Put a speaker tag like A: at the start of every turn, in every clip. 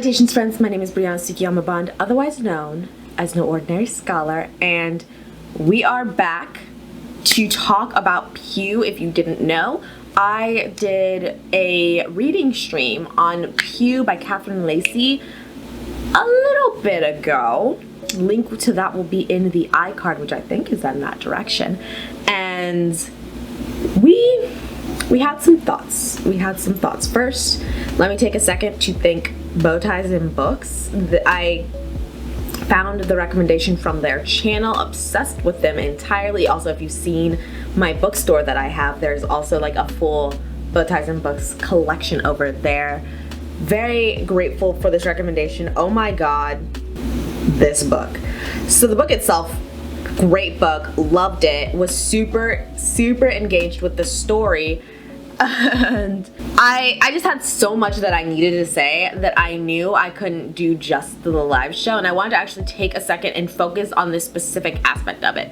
A: Salutations friends, my name is Brianna Sukiyama Bond, otherwise known as No Ordinary Scholar, and we are back to talk about Pew. If you didn't know, I did a reading stream on Pew by Catherine Lacey a little bit ago. Link to that will be in the iCard, which I think is in that direction. And we had some thoughts. First, let me take a second to thank Bowties and Books. I found the recommendation from their channel, obsessed with them entirely. Also, if you've seen my bookstore that I have, there's also like a full Bowties and Books collection over there. Very grateful for this recommendation. Oh my god, this book. So the book itself, great book, loved it, was super engaged with the story, and I just had so much that I needed to say that I knew I couldn't do just the live show, and I wanted to actually take a second and focus on this specific aspect of it.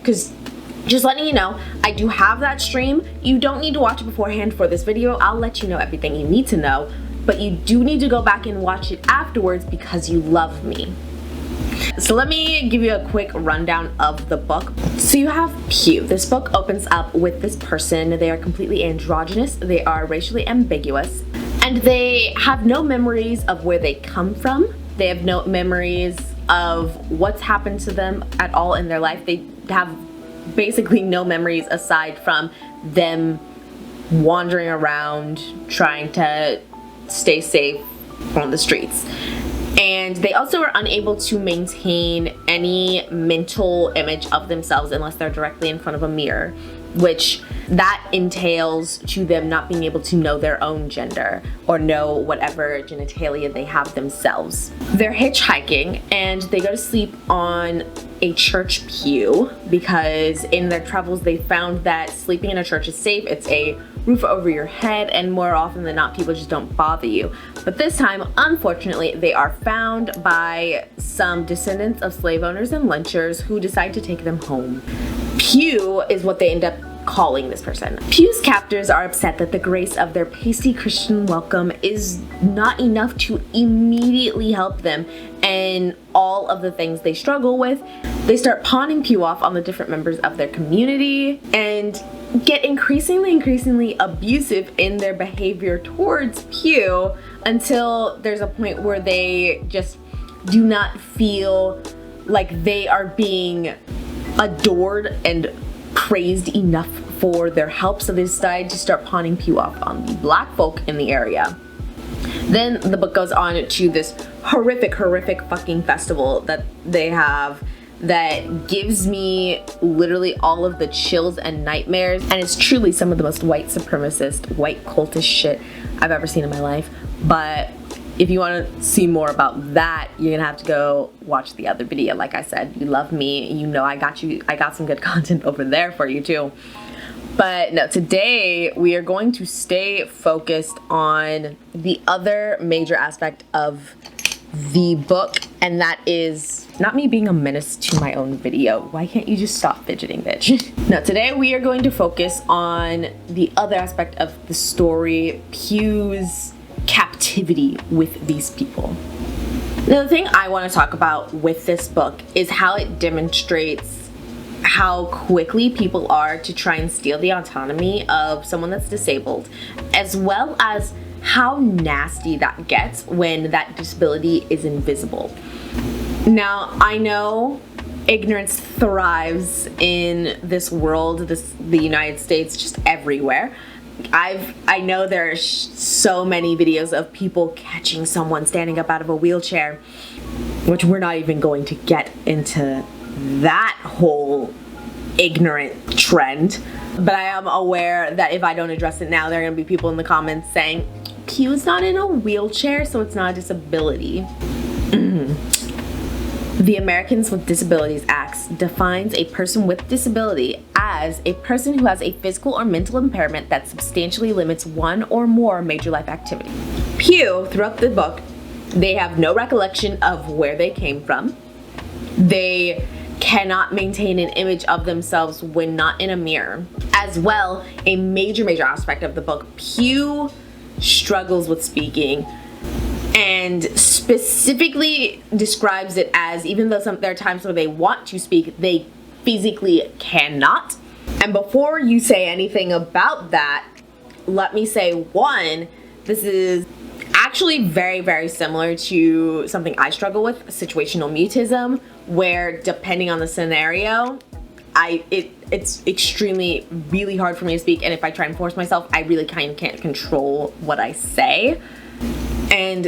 A: Just letting you know, I do have that stream. You don't need to watch it beforehand for this video. I'll let you know everything you need to know, but you do need to go back and watch it afterwards because you love me. So let me give you a quick rundown of the book. So you have Pew. This book opens up with this person. They are completely androgynous. They are racially ambiguous. And they have no memories of where they come from. They have no memories of what's happened to them at all in their life. They have basically no memories aside from them wandering around trying to stay safe on the streets. And they also are unable to maintain any mental image of themselves unless they're directly in front of a mirror, which that entails to them not being able to know their own gender or know whatever genitalia they have themselves. They're hitchhiking and they go to sleep on a church pew because in their travels they found that sleeping in a church is safe. It's a roof over your head, and more often than not people just don't bother you. But this time, unfortunately, they are found by some descendants of slave owners and lynchers who decide to take them home. Pew is what they end up calling this person. Pew's captors are upset that the grace of their pasty Christian welcome is not enough to immediately help them in all of the things they struggle with. They start pawning Pew off on the different members of their community and get increasingly abusive in their behavior towards Pew until there's a point where they just do not feel like they are being adored and praised enough for their help, so they decide to start pawning Pew off on the black folk in the area. Then the book goes on to this horrific fucking festival that they have that gives me literally all of the chills and nightmares, and it's truly some of the most white supremacist, white cultist shit I've ever seen in my life. But if you want to see more about that, you're gonna have to go watch the other video. Like I said, you love me, you know I got some good content over there for you too. But no, today we are going to stay focused on the other major aspect of the book, and that is not me being a menace to my own video. Why can't you just stop fidgeting, bitch? No, today we are going to focus on the other aspect of the story, Pew's captivity with these people. Now, the thing I want to talk about with this book is how it demonstrates how quickly people are to try and steal the autonomy of someone that's disabled, as well as how nasty that gets when that disability is invisible. Now, I know ignorance thrives in this world, the United States, just everywhere. I know there's so many videos of people catching someone standing up out of a wheelchair, which we're not even going to get into that whole ignorant trend. But I am aware that if I don't address it now, there are gonna be people in the comments saying, Pew is not in a wheelchair, so it's not a disability. The Americans with Disabilities Act defines a person with disability as a person who has a physical or mental impairment that substantially limits one or more major life activity. Pew, throughout the book, they have no recollection of where they came from. They cannot maintain an image of themselves when not in a mirror. As well, a major aspect of the book, Pew struggles with speaking. and specifically describes it as, even though there are times where they want to speak, they physically cannot. And before you say anything about that, let me say, one, this is actually very, very similar to something I struggle with, situational mutism, where depending on the scenario, it's extremely really hard for me to speak, and if I try and force myself, I really kind of can't control what I say. And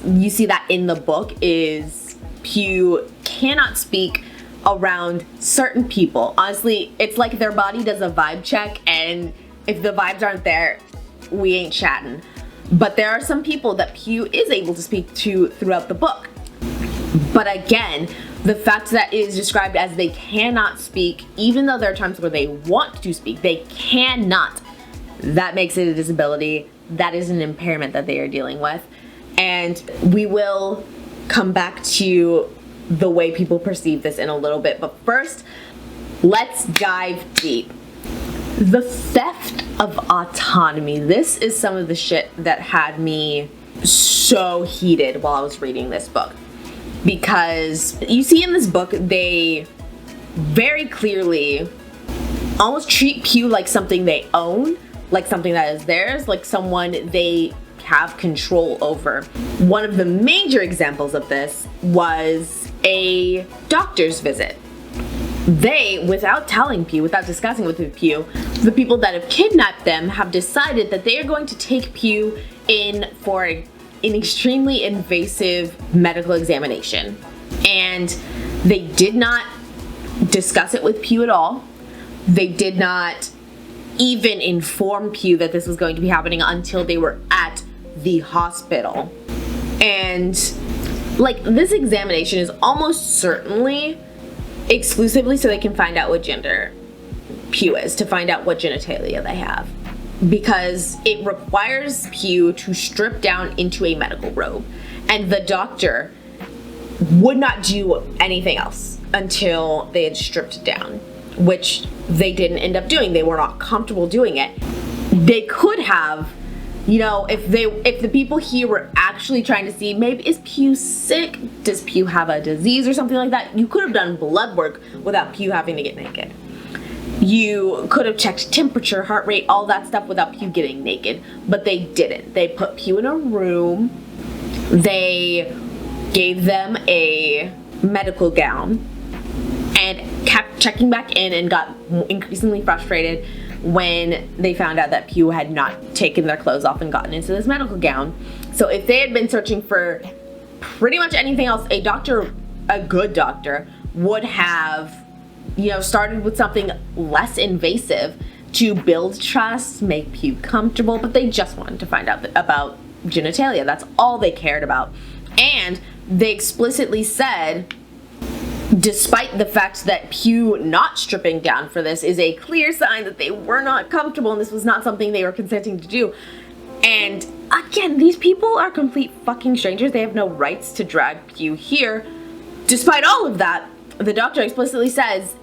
A: you see that in the book, is Pew cannot speak around certain people. Honestly, it's like their body does a vibe check, and if the vibes aren't there, we ain't chatting. But there are some people that Pew is able to speak to throughout the book. But again, the fact that it is described as they cannot speak, even though there are times where they want to speak, they cannot. That makes it a disability. That is an impairment that they are dealing with. And we will come back to the way people perceive this in a little bit. But first, let's dive deep. The theft of autonomy. This is some of the shit that had me so heated while I was reading this book. Because you see in this book, they very clearly almost treat Pew like something they own, like something that is theirs, like someone they have control over. One of the major examples of this was a doctor's visit. They, without telling Pew, without discussing with Pew, the people that have kidnapped them have decided that they are going to take Pew in for an extremely invasive medical examination. And they did not discuss it with Pew at all. They did not even inform Pew that this was going to be happening until they were at the hospital. And like, this examination is almost certainly exclusively so they can find out what gender Pew is, to find out what genitalia they have, because it requires Pew to strip down into a medical robe, and the doctor would not do anything else until they had stripped down, which they didn't end up doing. They were not comfortable doing it. They could have, you know, if the people here were actually trying to see, maybe is Pew sick? Does Pew have a disease or something like that? You could have done blood work without Pew having to get naked. You could have checked temperature, heart rate, all that stuff without Pew getting naked, but they didn't. They put Pew in a room. They gave them a medical gown and kept checking back in, and got increasingly frustrated when they found out that Pew had not taken their clothes off and gotten into this medical gown. So if they had been searching for pretty much anything else, a doctor, a good doctor, would have, you know, started with something less invasive to build trust, make Pew comfortable, but they just wanted to find out about genitalia. That's all they cared about. And they explicitly said, despite the fact that Pew not stripping down for this is a clear sign that they were not comfortable and this was not something they were consenting to do. And again, these people are complete fucking strangers. They have no rights to drag Pew here. Despite all of that, the doctor explicitly says,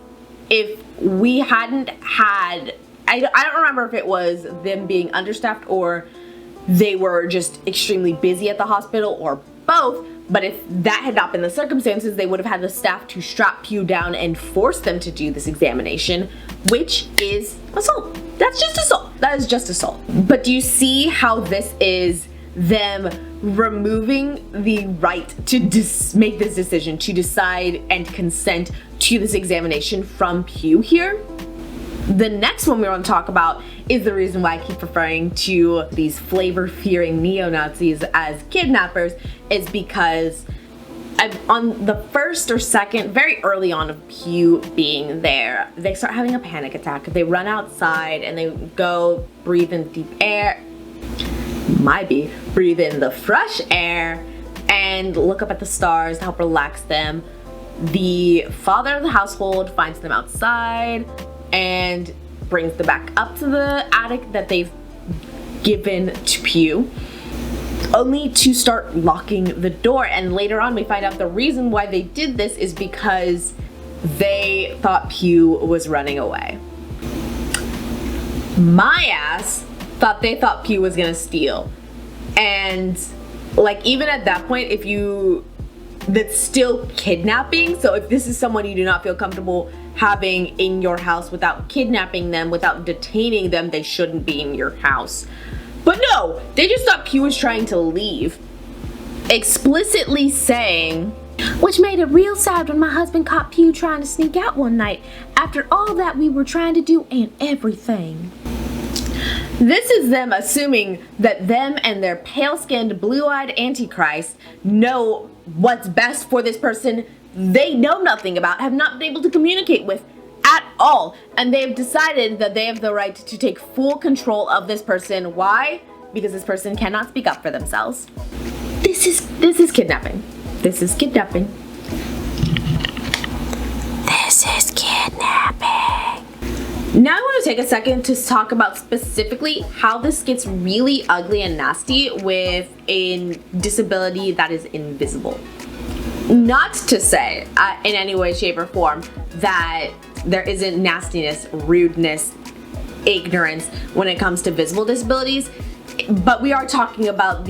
A: if we hadn't had, I don't remember if it was them being understaffed or they were just extremely busy at the hospital or both, but if that had not been the circumstances, they would have had the staff to strap Pew down and force them to do this examination, which is assault. That's just assault. That is just assault. But do you see how this is them removing the right to make this decision, to decide and consent to this examination from Pew here? The next one we want to talk about is the reason why I keep referring to these flavor-fearing neo-Nazis as kidnappers, is because on the first or second, very early on of Pew being there, they start having a panic attack. They run outside and they go breathe in deep air, breathe in the fresh air and look up at the stars to help relax them. The father of the household finds them outside and brings them back up to the attic that they've given to Pew, only to start locking the door. And later on we find out the reason why they did this is because they thought Pew was running away. My ass thought they thought Pew was gonna steal. And Like, even at that point, that's still kidnapping. So if this is someone you do not feel comfortable having in your house without kidnapping them, without detaining them, they shouldn't be in your house. But no, they just thought Pew was trying to leave, explicitly saying, which made it real sad when my husband caught Pew trying to sneak out one night after all that we were trying to do and everything. This is them assuming that them and their pale-skinned, blue-eyed antichrist know what's best for this person they know nothing about, have not been able to communicate with at all, and they've decided that they have the right to take full control of this person. Why? Because this person cannot speak up for themselves. This is kidnapping. This is kidnapping. This is kidnapping. Now I want to take a second to talk about specifically how this gets really ugly and nasty with a disability that is invisible. Not to say in any way, shape, or form that there isn't nastiness, rudeness, ignorance when it comes to visible disabilities, but we are talking about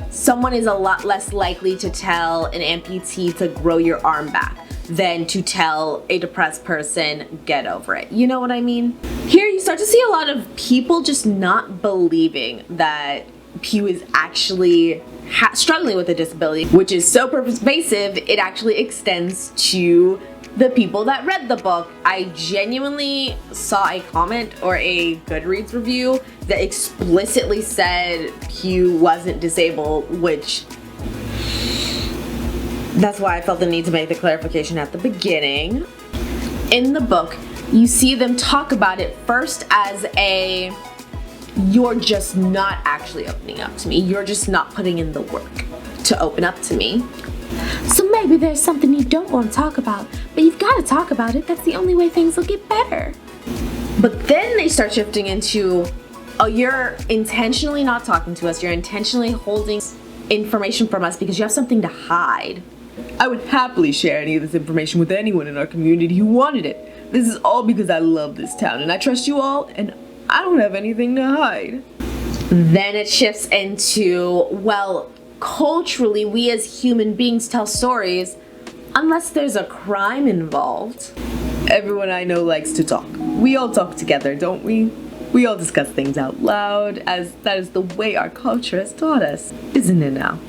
A: someone is a lot less likely to tell an amputee to grow your arm back than to tell a depressed person, get over it. You know what I mean? Here you start to see a lot of people just not believing that Pew is actually struggling with a disability, which is so pervasive it actually extends to the people that read the book. I genuinely saw a comment or a Goodreads review that explicitly said Pew wasn't disabled, which that's why I felt the need to make the clarification at the beginning. In the book, you see them talk about it first as you're just not actually opening up to me. You're just not putting in the work to open up to me. So maybe there's something you don't want to talk about, but you've got to talk about it. That's the only way things will get better. But then they start shifting into, oh, you're intentionally not talking to us. You're intentionally holding information from us because you have something to hide. I would happily share any of this information with anyone in our community who wanted it. This is all because I love this town and I trust you all, and I don't have anything to hide. Then it shifts into, well, culturally, we as human beings tell stories unless there's a crime involved. Everyone I know likes to talk. We all talk together, don't we? We all discuss things out loud, as that is the way our culture has taught us, isn't it now?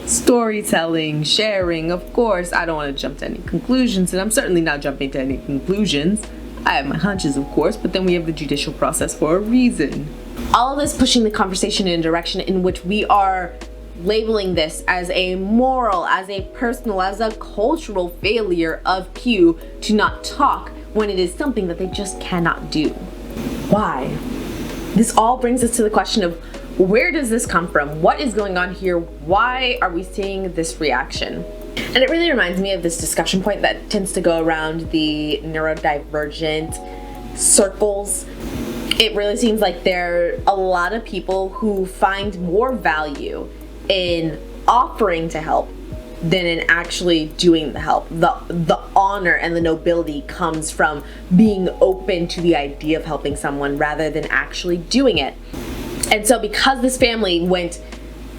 A: Storytelling, sharing, of course. I don't want to jump to any conclusions, and I'm certainly not jumping to any conclusions. I have my hunches, of course, but then we have the judicial process for a reason. All of this pushing the conversation in a direction in which we are labeling this as a moral, as a personal, as a cultural failure of Pew to not talk when it is something that they just cannot do. Why? This all brings us to the question of, where does this come from? What is going on here? Why are we seeing this reaction? And it really reminds me of this discussion point that tends to go around the neurodivergent circles. It really seems like there are a lot of people who find more value in offering to help than in actually doing the help. The honor and the nobility comes from being open to the idea of helping someone rather than actually doing it. And so because this family went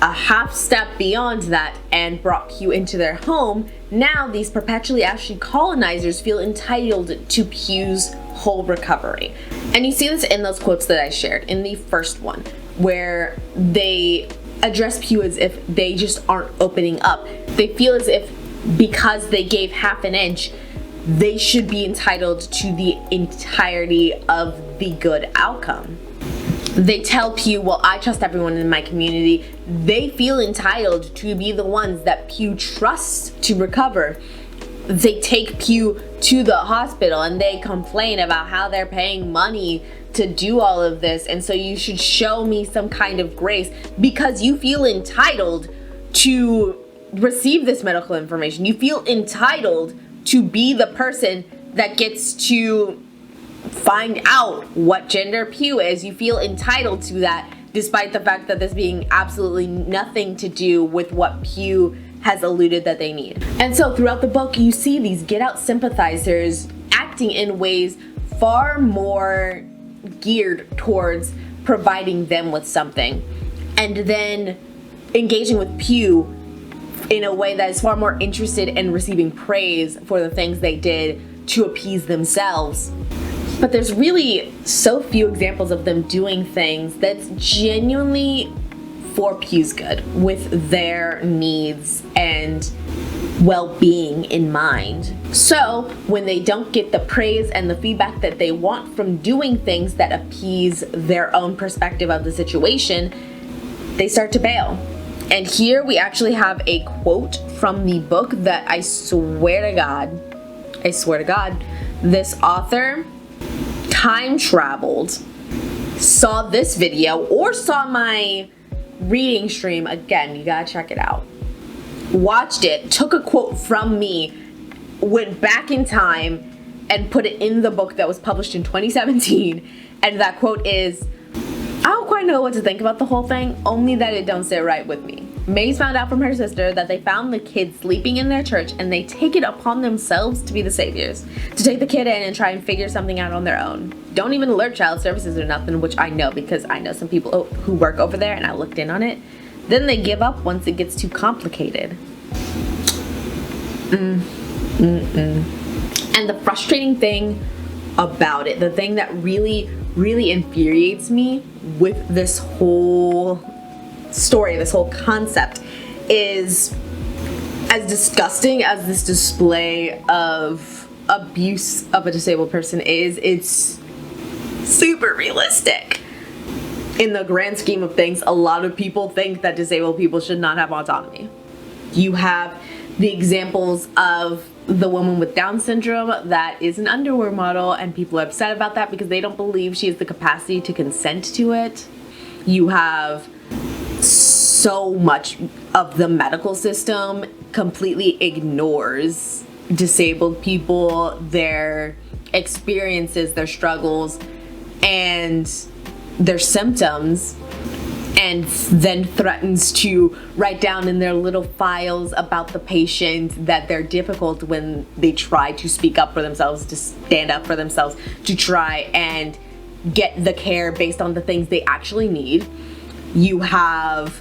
A: a half step beyond that and brought Pew into their home, now these perpetually Ashley colonizers feel entitled to Pew's whole recovery. And you see this in those quotes that I shared in the first one, where they address Pew as if they just aren't opening up. They feel as if because they gave half an inch, they should be entitled to the entirety of the good outcome. They tell Pew, well, I trust everyone in my community. They feel entitled to be the ones that Pew trusts to recover. They take Pew to the hospital and they complain about how they're paying money to do all of this, and so you should show me some kind of grace because you feel entitled to receive this medical information. You feel entitled to be the person that gets to find out what gender Pew is. You feel entitled to that despite the fact that this being absolutely nothing to do with what Pew has alluded that they need. And so throughout the book, you see these Get Out sympathizers acting in ways far more geared towards providing them with something, and then engaging with Pew in a way that is far more interested in receiving praise for the things they did to appease themselves. But there's really so few examples of them doing things that's genuinely for Pew's good, with their needs and well-being in mind. So when they don't get the praise and the feedback that they want from doing things that appease their own perspective of the situation, they start to bail. And here we actually have a quote from the book that I swear to God, this author time traveled, saw this video, or saw my reading stream. Again, you gotta check it out. Watched it, took a quote from me, went back in time, and put it in the book that was published in 2017. And that quote is, "I don't quite know what to think about the whole thing, only that it don't sit right with me. Maze found out from her sister that they found the kid sleeping in their church, and they take it upon themselves to be the saviors, to take the kid in and try and figure something out on their own. Don't even alert child services or nothing," which I know because I know some people who work over there and I looked in on it. "Then they give up once it gets too complicated." And the frustrating thing about it, the thing that really infuriates me with this whole story, this whole concept, is as disgusting as this display of abuse of a disabled person is, it's super realistic. In the grand scheme of things, a lot of people think that disabled people should not have autonomy. You have the examples of the woman with Down syndrome that is an underwear model, and people are upset about that because they don't believe she has the capacity to consent to it. You have so much of the medical system completely ignores disabled people, their experiences, their struggles, and their symptoms, and then threatens to write down in their little files about the patient that they're difficult when they try to speak up for themselves, to stand up for themselves, to try and get the care based on the things they actually need. You have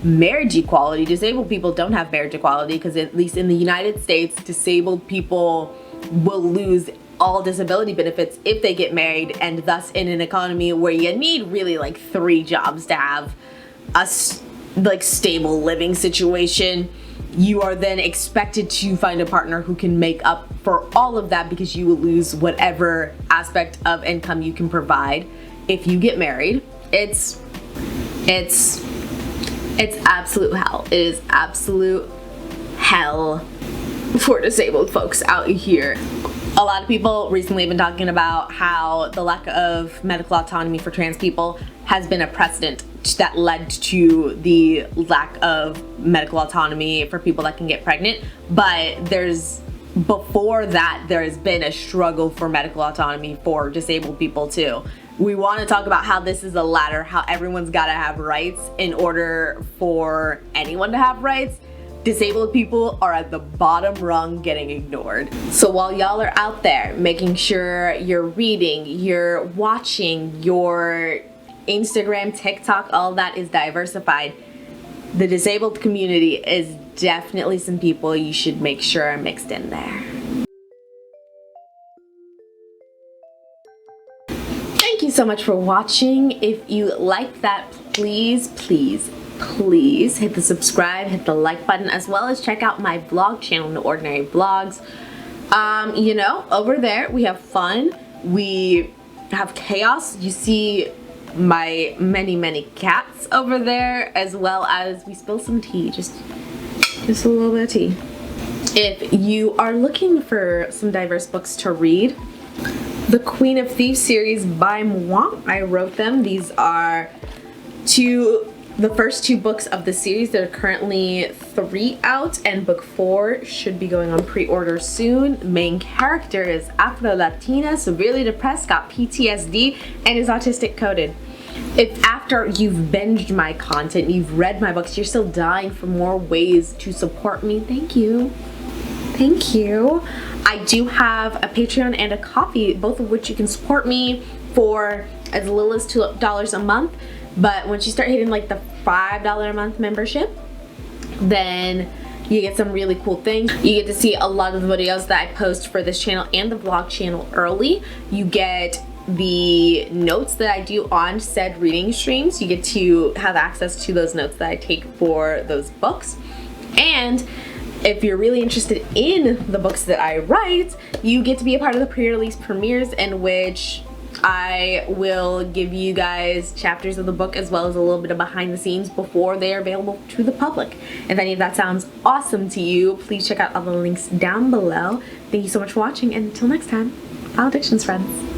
A: marriage equality. Disabled people don't have marriage equality because, at least in the United States, disabled people will lose all disability benefits if they get married, and thus in an economy where you need really like 3 jobs to have a stable living situation, you are then expected to find a partner who can make up for all of that, because you will lose whatever aspect of income you can provide if you get married. It's absolute hell. It is absolute hell for disabled folks out here. A lot of people recently have been talking about how the lack of medical autonomy for trans people has been a precedent that led to the lack of medical autonomy for people that can get pregnant. But before that, there has been a struggle for medical autonomy for disabled people too. We want to talk about how this is a ladder, how everyone's got to have rights in order for anyone to have rights. Disabled people are at the bottom rung getting ignored. So while y'all are out there making sure you're reading, you're watching, your Instagram, TikTok, all that is diversified, the disabled community is definitely some people you should make sure are mixed in there. Thank you so much for watching. If you like that, please hit the subscribe, hit the like button, as well as check out my vlog channel, No Ordinary Vlogs. You know, over there we have fun, we have chaos. You see my many cats over there, as well as we spill some tea, just a little bit of tea. If you are looking for some diverse books to read, the Queen of Thieves series by moi, I wrote them. These are the first 2 books of the series. There are currently 3 out, and book 4 should be going on pre-order soon. The main character is Afro-Latina, severely depressed, got PTSD, and is autistic coded. If after you've binged my content, you've read my books, you're still dying for more ways to support me, thank you. Thank you. I do have a Patreon and a Ko-fi, both of which you can support me for as little as $2 a month. But once you start hitting like the $5 a month membership, then you get some really cool things. You get to see a lot of the videos that I post for this channel and the vlog channel early. You get the notes that I do on said reading streams. You get to have access to those notes that I take for those books. And if you're really interested in the books that I write, you get to be a part of the pre-release premieres, in which I will give you guys chapters of the book as well as a little bit of behind the scenes before they are available to the public. If any of that sounds awesome to you, please check out all the links down below. Thank you so much for watching, and until next time, Valedictions, friends.